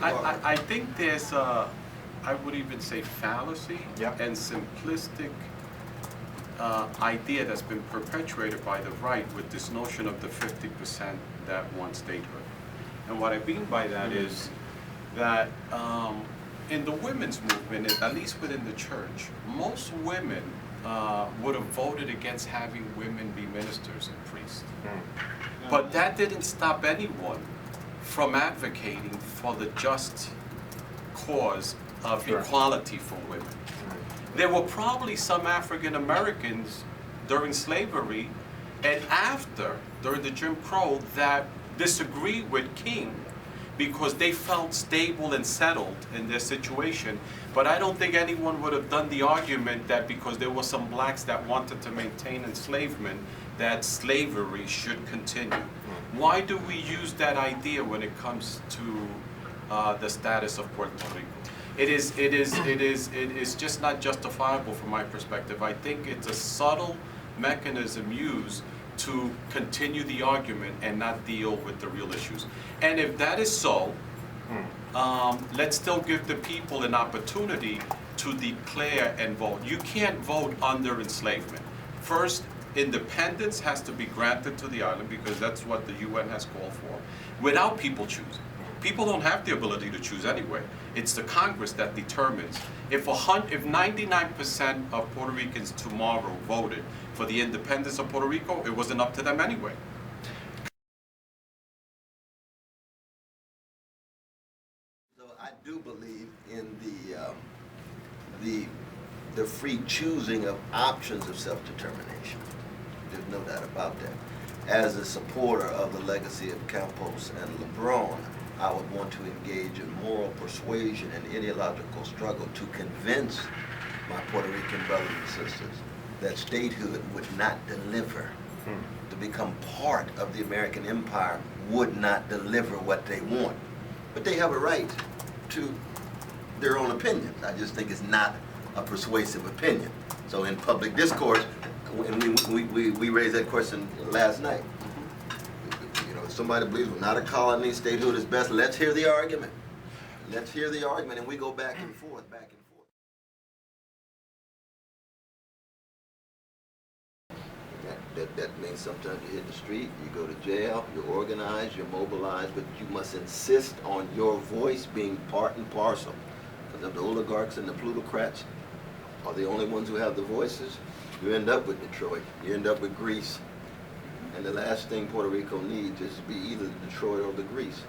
I think there's a, I would even say fallacy and simplistic idea that's been perpetuated by the right with this notion of the 50% that want statehood. And what I mean by that is that in the women's movement, at least within the church, most women would have voted against having women be ministers and priests. But that didn't stop anyone from advocating for the just cause of equality for women. There were probably some African Americans during slavery and after, during the Jim Crow, that disagreed with King because they felt stable and settled in their situation. But I don't think anyone would have done the argument that because there were some blacks that wanted to maintain enslavement, that slavery should continue. Why do we use that idea when it comes to the status of Puerto Rico? It is just not justifiable from my perspective. I think it's a subtle mechanism used to continue the argument and not deal with the real issues. And if that is so, let's still give the people an opportunity to declare and vote. You can't vote under enslavement. First, independence has to be granted to the island because that's what the UN has called for, without people choosing. People don't have the ability to choose anyway. It's the Congress that determines. If 99% of Puerto Ricans tomorrow voted for the independence of Puerto Rico, it wasn't up to them anyway. So I do believe in the free choosing of options of self-determination. There's no doubt about that. As a supporter of the legacy of Campos and LeBron, I would want to engage in moral persuasion and ideological struggle to convince my Puerto Rican brothers and sisters that statehood would not deliver. To become part of the American empire would not deliver what they want. But they have a right to their own opinions. I just think it's not a persuasive opinion. So in public discourse, and we raised that question last night. You know, if somebody believes we're not a colony, statehood is best, let's hear the argument. Let's hear the argument, and we go back and forth, back and forth. That means sometimes you hit the street, you go to jail, you're organized, you're mobilized, but you must insist on your voice being part and parcel. Because if the oligarchs and the plutocrats are the only ones who have the voices, you end up with Detroit, you end up with Greece. And the last thing Puerto Rico needs is to be either Detroit or the Greece.